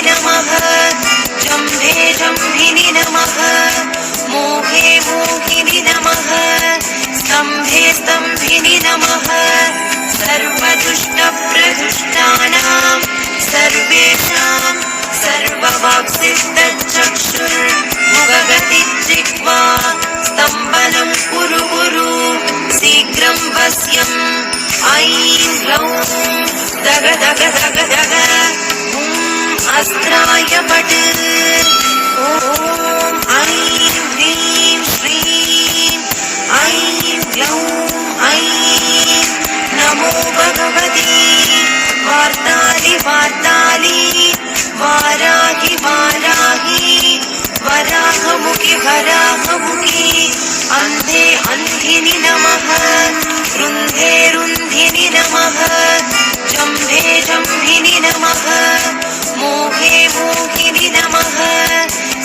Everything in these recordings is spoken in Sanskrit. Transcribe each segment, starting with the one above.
नमः जम्भे जम्भिनि नमः मोहे मोहिनि नमः स्तम्भे स्तम्भिनि नमः सर्वदुष्टप्रदुष्टानां सर्वेषां सर्ववाक्सिद्धचक्षुर्मुखगतिर्जिह्वा स्तम्भनं कुरु कुरु शीघ्रं वश्यम् ऐं ग्लौं दग दग दग दग अस्त्राय पट् ॐ ऐं ह्रीं श्रीं ऐं ग्लौं ऐं नमो भगवती वार्ताली वार्ताली वाराहि वाराहि वराहमुखि वराहमुखि अन्धे अन्धिनि नमः रुन्धे रुन्धिनि नमः जम्भे जम्भिनि नमः मोहे मोहिनि नमः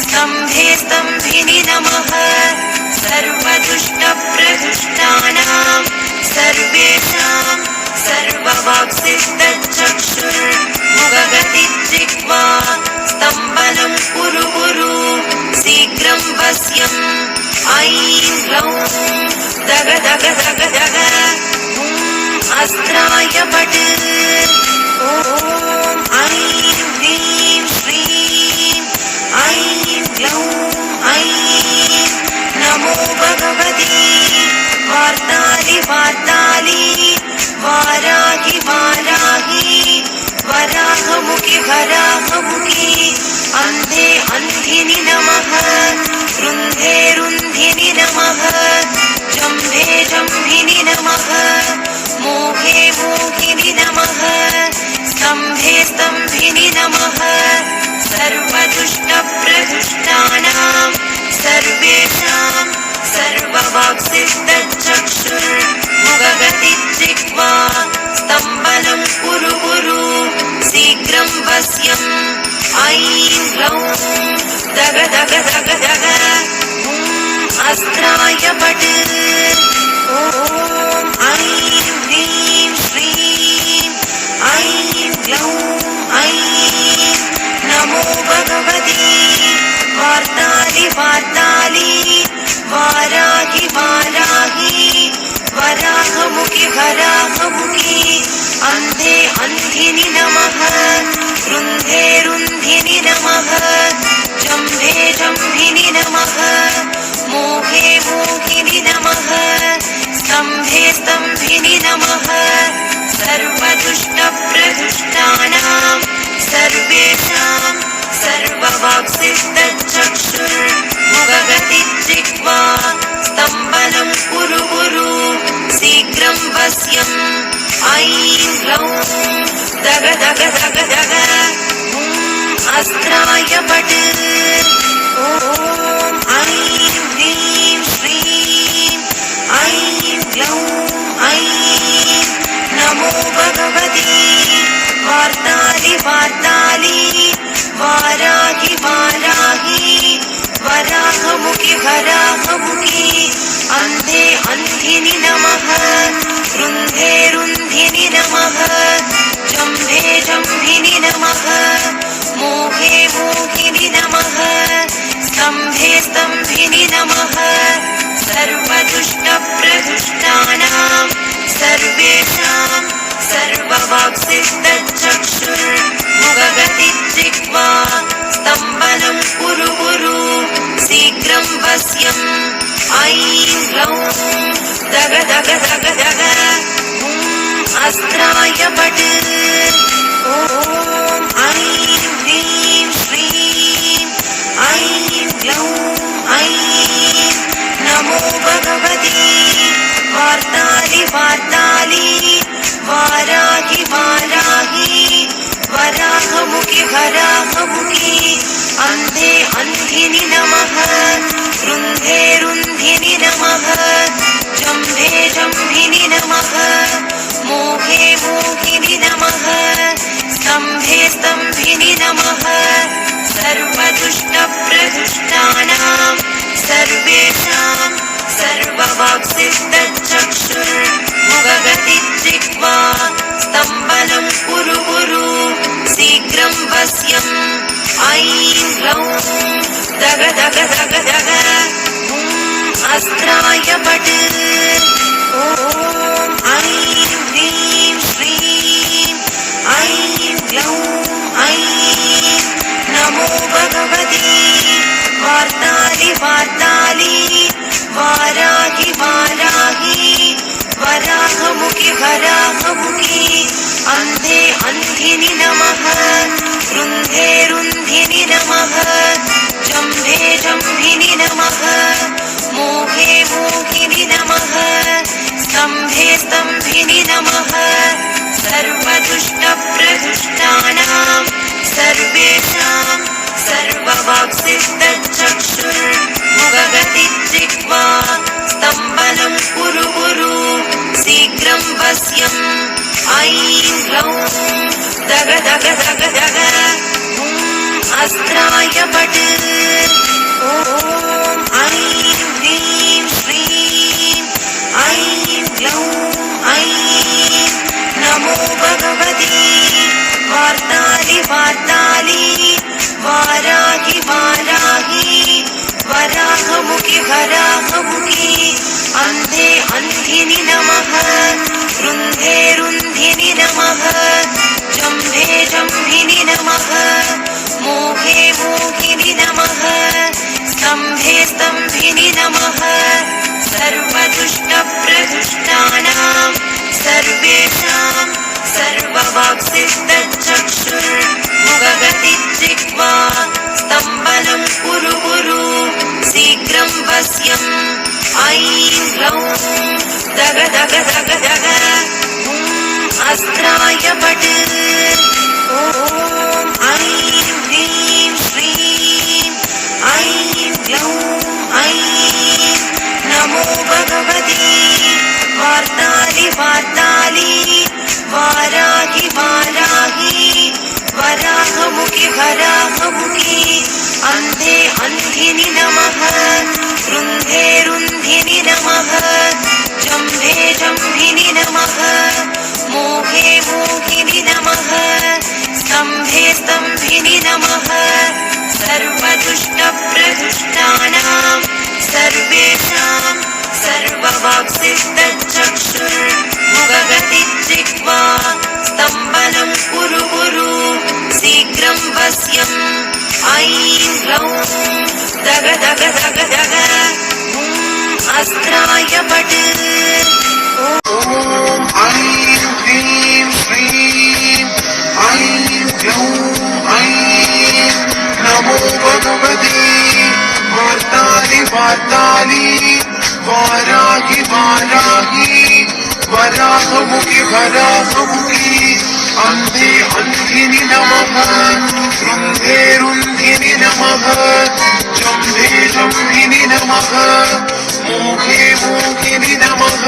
स्तम्भे स्तम्भिनि नमः सर्वदुष्टप्रदुष्टानां सर्वेषां सर्ववाक्सिद्धचक्षुर्मुखगतिर्जिह्वा स्तम्भनं कुरु कुरु शीघ्रं वश्यम् ऐं ग्लौं दग दग दग दग अस्त्राय पट् ॐ ऐं ह्रीं श्रीं ऐं ग्लौं ऐं नमो भगवती वार्ताली वार्ताली वाराहि वाराहि वराहमुखि वराहमुखि अन्धे अन्धिनि नमः रुन्धे रुन्धिनि नमः जम्भे जम्भिनि नमः मोहे मोहिनि नमः स्तम्भे स्तम्भिनि नमः सर्वदुष्टप्रदुष्टानां सर्वेषां सर्ववाक्सिद्धचक्षुर्मुखगतिर्जिह्वा स्तम्भनं कुरु कुरु शीघ्रं वश्यम् ऐं ग्लौं दग दग दग दग अस्त्राय पट् ॐ ऐं ह्रीं श्रीं ऐं ग्लौं ऐं नमो भगवती वार्ताली वार्ताली वाराहि वाराहि वराहमुखि वराहमुखि अन्धे अन्धिनि नमः रुन्धे रुन्धिनि नमः जम्भे जम्भिनि नमः मोहे मोहिनि नमः स्तम्भे स्तम्भिनि नमः सर्वदुष्टप्रदुष्टानां सर्वेषां सर्ववाक्सिद्धचक्षुर्मुखगतिर्जिह्वा स्तम्भनं कुरु कुरु शीघ्रं वश्यम् ऐं ग्लौं दग दग दग दग अस्त्राय पट् ॐ ऐं ह्रीं श्रीं ऐं ग्लौं ऐं नमो भगवती वार्ताली वार्ताली वाराहि वाराहि वराहमुखि वराहमुखि अन्धे अन्धिनि नमः रुन्धे रुन्धिनि नमः जम्भे जम्भिनि नमः मोहे मोहिनि नमः स्तम्भे स्तम्भिनि नमः सर्वदुष्टप्रदुष्टानां सर्वेषां सर्ववाक्सिद्धचक्षुर्मुखगतिर्जिह्वा स्तम्भनं कुरु कुरु शीघ्रं वश्यम् ऐं ग्लौं दग दग दग दग अस्त्राय पट् ॐ ऐं ह्रीं श्रीं ऐं ग्लौं ऐं नमो भगवती वार्ताली वार्ताली वाराहि वाराहि वराहमुखि वराहमुखि अन्धे अन्धिनि नमः रुन्धे रुन्धिनि नमः जम्भे जम्भिनि नमः मोहे मोहिनि नमः स्तम्भे स्तम्भिनि नमः सर्वदुष्टप्रदुष्टानां सर्वेषां सर्ववाक्सिद्धचक्षुर्मुखगतिर्जिह्वा स्तम्भनं कुरु कुरु शीघ्रं वश्यम् दग दग दग अस्त्राय पट ॐ ऐं ह्रीं श्रीं ऐं ग्लौं ऐं नमो भगवती वार्ताली वार्ताली वाराहि वाराहि वराहमुखि वराहमुखि अन्धे अन्धिनि नमः रुन्धे रुन्धिनि नमः जम्भे जम्भिनि नमः मोहे मोहिनि नमः स्तम्भे स्तम्भिनि नमः सर्वदुष्टप्रदुष्टानां सर्वेषां सर्ववाक्सिद्धचक्षुर्मुखगतिर्जिह्वा स्तम्भनं कुरु कुरु शीघ्रं वश्यम् ऐं ग्लौं दग दग दग दग अस्त्राय पट ॐ ऐं ह्रीं श्रीं ऐं ग्लौं ऐं नमो भगवती वार्ताली वार्ताली वाराहि वाराहि वराहमुखि वराहमुखि अन्धे अन्धिनि नमः रुन्धे रुन्धिनि नमः जम्भे जम्भिनि नमः मोहे मोहिनि नमः स्तम्भे स्तम्भिनि नमः सर्वदुष्टप्रदुष्टानां सर्वेषां सर्ववाक्सिद्धचक्षुर्मुखगतिर्जिह्वा स्तम्भनं कुरु कुरु शीघ्रं वश्यम् ऐं ग्लौं दग दग दग दग अस्त्राय पट ॐ ऐं ह्रीं श्रीं ऐं ग्लौं ऐं नमो भगवती वार्ताली वार्ताली वाराहि वाराहि वराहमुखि वराहमुखि अन्धे अन्धिनि नमः रुन्धे रुन्धिनि नमः जम्भे जम्भिनि नमः मोहे मोहिनि नमः स्तम्भे स्तम्भिनि नमः सर्वदुष्टप्रदुष्टानां सर्वेषां सर्ववाक्सिद्धचक्षुर्मुखगतिर्जिह्वा स्तम्भनं कुरु कुरु शीघ्रं वश्यम् ऐं ग्लौं दग दग दग दग अस्त्राय पट ॐ ऐं ह्रीं श्रीं ऐं ग्लौं ऐं नमो भगवती वार्ताली वार्ताली वाराहि वाराहि वराहमुखि वराहमुखि अन्धे अन्धिनि नमः रुन्धे रुन्धिनि नमः जम्भे जम्भिनि नमः मोहे मोहिनि नमः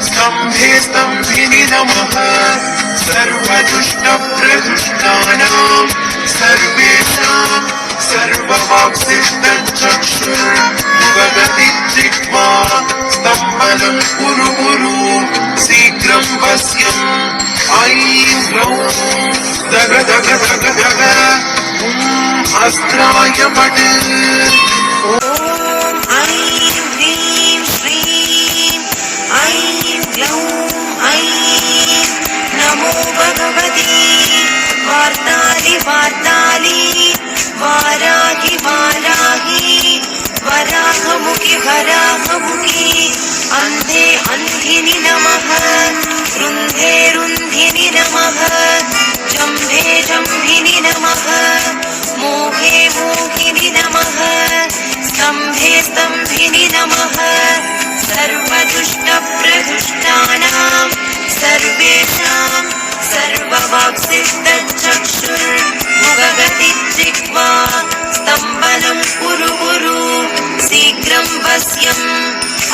स्तम्भे स्तम्भिनि नमः सर्वदुष्टप्रदुष्टानां सर्वेषां सर्ववाक्सिद्धचक्षुर्मुखगतिर्जिह्वा स्तम्भनं कुरु कुरु शीघ्रं वश्यम् ऐं ग्लौं दग दग दग दग अस्त्राय पट ॐ ऐं ह्रीं श्रीं ऐं ग्लौं ऐं नमो भगवती वार्ताली वार्ताली वाराहि वाराहि वराहमुखि वराहमुखि अन्धे अन्धिनि नमः रुन्धे रुन्धिनि नमः जम्भे जम्भिनि नमः मोहे मोहिनि नमः स्तम्भे स्तम्भिनि नमः सर्वदुष्टप्रदुष्टानां सर्वेषां सर्ववाक्सिद्धचक्षुर्मुखगतिर्जिह्वा स्तम्भनं कुरु कुरु शीघ्रं वश्यम्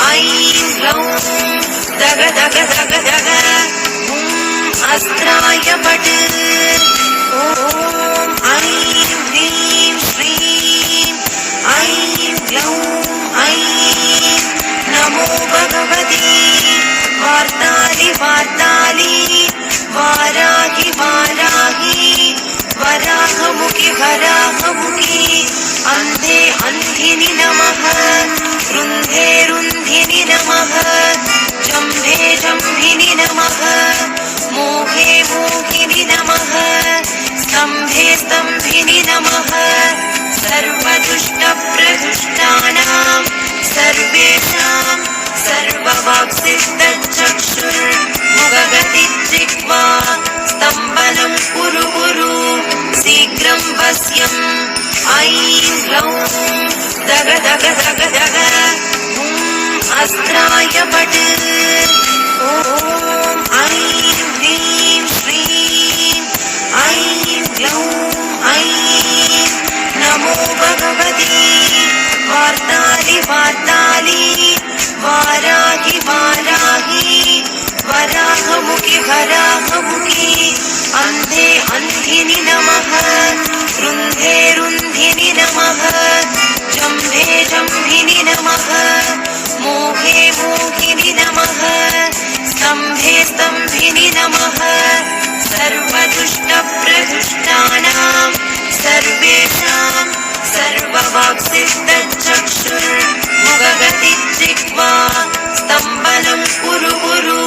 ऐं ग्लौं दग दग दग दग अस्त्राय पट ॐ ऐं ह्रीं श्रीं ऐं ग्लौं ऐं नमो भगवती वार्ताली वार्ताली वाराहि वाराहि वराहमुखि वराहमुखि अन्धे अन्धिनि नमः रुन्धे रुन्धिनि नमः जम्भे जम्भिनि नमः मोहे मोहिनि नमः स्तम्भे स्तम्भिनि नमः सर्वदुष्टप्रदुष्टानां सर्वेषां सर्ववाक्सिद्धचक्षुर्मुखगतिर्जिह्वा स्तम्भनं कुरु कुरु शीघ्रं वश्यम् ऐं ग्लौं दग दग दग दग अस्त्राय पट् ॐ ऐं ह्रीं श्रीं ऐं ग्लौं ऐं नमो भगवती वार्तालि वार्तालि वाराहि वाराहि वराहमुखि वराहमुखि अन्धे अन्धिनि नमः रुन्धे रुन्धिनि नमः जम्भे जम्भिनि नमः मोहे मोहिनि नमः स्तम्भे स्तम्भिनि नमः सर्वदुष्टप्रदुष्टानां सर्वेषां सर्ववाक्सिद्धचक्षुर्मुखगतिर्जिह्वा स्तम्भनं कुरु कुरु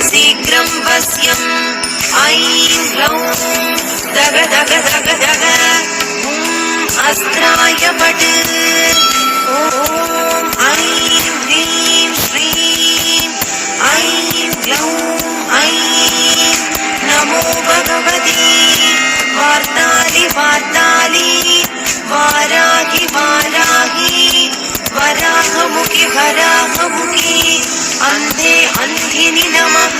शीघ्रं वश्यम् ऐं ग्लौं दग दग दग दग अस्त्राय पट् ॐ ऐं ह्रीं श्रीं ऐं ग्लौं ऐं नमो भगवती वार्तालि वार्तालि वाराहि वाराहि वराहमुखि वराहमुखि अन्धे अन्धिनि नमः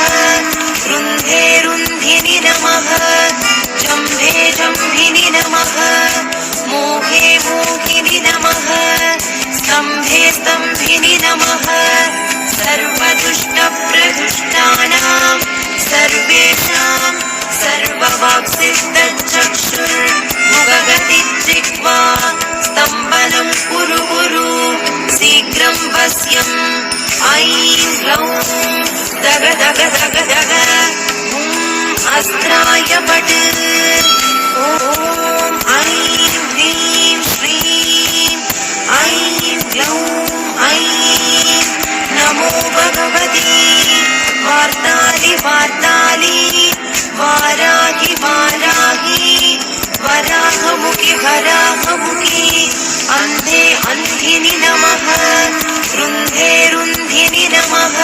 रुन्धे रुन्धिनि नमः जम्भे जम्भिनि नमः मोहे मोहिनि नमः स्तम्भे स्तम्भिनि नमः सर्वदुष्टप्रदुष्टानां सर्वेषां सर्ववाक्सिद्धचक्षुर्मुखगतिर्जिह्वा स्तम्भनं कुरु कुरु शीघ्रं वश्यम् ऐं ग्लौं दग दग दग दग अस्त्राय पट् ॐ ऐं ह्रीं श्रीं ऐं ग्लौं ऐं नमो भगवती वार्तालि वार्तालि वाराहि वाराहि वराहमुखि वराहमुखि अन्धे अन्धिनि नमः रुन्धे रुन्धिनि नमः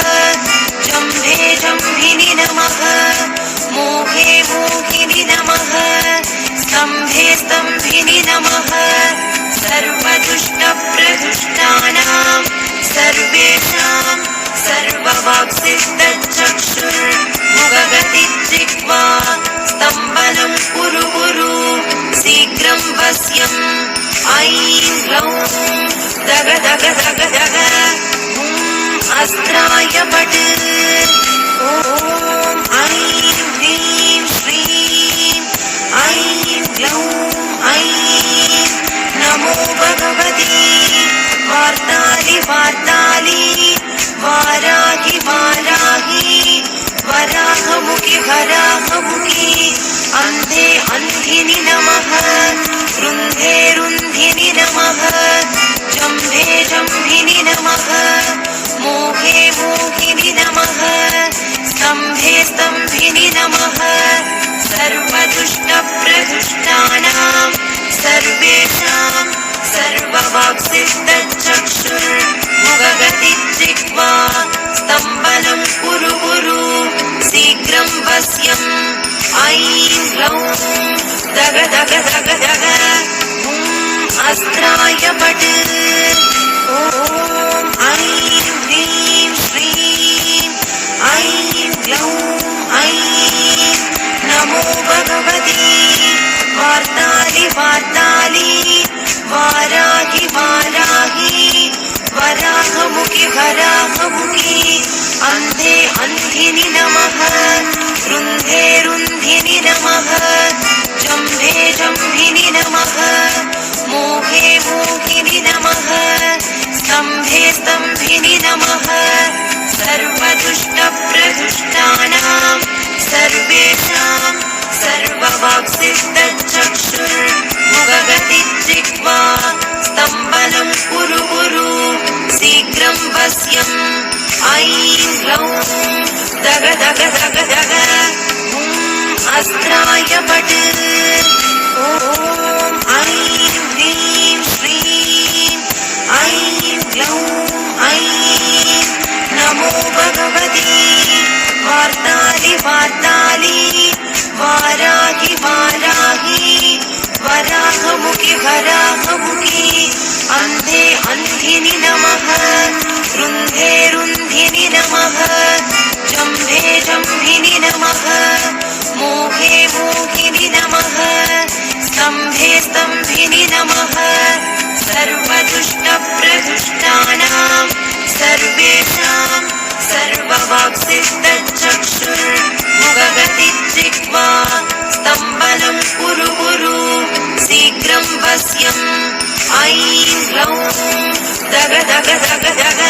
जम्भे जम्भिनि नमः मोहे मोहिनि नमः स्तम्भे स्तम्भिनि नमः सर्वदुष्टप्रदुष्टानां सर्वेषां सर्ववाक्सिद्धचक्षुर्मुखगतिर्जिह्वा स्तम्भनं कुरु कुरु शीघ्रं वश्यम् ऐं ग्लौं दग दग दग दग अस्त्राय पट् ॐ ऐं ह्रीं श्रीं ऐं ग्लौं ऐं नमो भगवती वार्तालि वार्तालि वाराहि वाराहि वराहमुखि वराहमुखि अन्धे अन्धिनि नमः रुन्धे रुन्धिनि नमः जम्भे जम्भिनि नमः मोहे मोहिनि नमः स्तम्भे स्तम्भिनि नमः सर्वदुष्टप्रदुष्टानां सर्वेषां सर्ववाक्सिद्धचक्षुर्मुखगतिर्जिह्वा स्तम्भनं कुरु कुरु शीघ्रं वश्यम् ऐं ग्लौं दग दग दग दग अस्त्राय पट् ॐ ऐं ह्रीं श्रीं ऐं ग्लौं ऐं नमो भगवती वार्तालि वार्तालि वाराहि वाराहि वराहमुखि वराहमुखि अन्धे अन्धिनि नमः रुन्धे रुन्धिनि नमः जम्भे जम्भिनि नमः मोहे मोहिनि नमः स्तम्भे स्तम्भिनि नमः सर्वदुष्टप्रदुष्टानां सर्वेषां सर्ववाक्सिद्धचक्षुर्मुखगतिर्जिह्वा स्तम्भनं कुरु कुरु शीघ्रं वश्यम् ऐं ग्लौं दग दग दग दग अस्त्राय पट् ॐ ऐं ह्रीं श्रीं ऐं ग्लौं ऐं नमो भगवती वार्तालि वार्तालि वाराहि वाराहि वराहमुखि वराहमुखि अन्धे अन्धिनि नमः रुन्धे रुन्धिनि नमः जम्भे जम्भिनि नमः मोहे मोहिनि नमः स्तम्भे स्तम्भिनि नमः सर्वदुष्टप्रदुष्टानां सर्वेषां सर्ववाक्सिद्धचक्षुर्मुखगतिजिह्वा स्तम्भनं कुरु कुरु शीघ्रं वश्यम् ऐं ग्लौं दग दग दग दग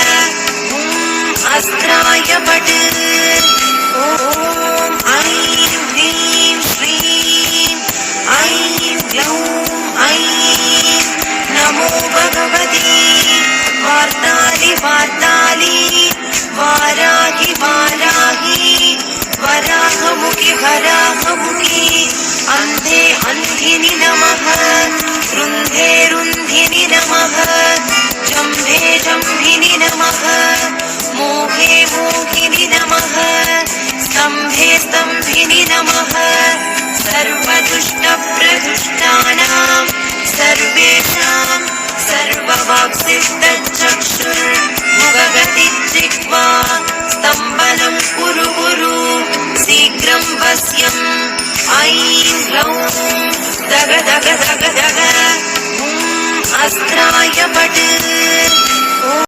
अस्त्राय पट् ॐ ऐं ह्रीं श्रीं ऐं ग्लौं ऐं नमो भगवती वार्तालि वार्तालि वाराहि वाराहि वराहमुखि वराहमुखि अन्धे अन्धिनि नमः रुन्धे रुन्धिनि नमः जम्भे जम्भिनि नमः मोहे मोहिनि नमः स्तम्भे स्तम्भिनि नमः सर्वदुष्टप्रदुष्टानां सर्वेषां सर्ववाक्सिद्धचक्षुर्मुखगतिजिह्वा स्तम्भनं कुरु कुरु शीघ्रं वश्यम् ऐं ग्लौं दग दग दग दग अस्त्राय पट्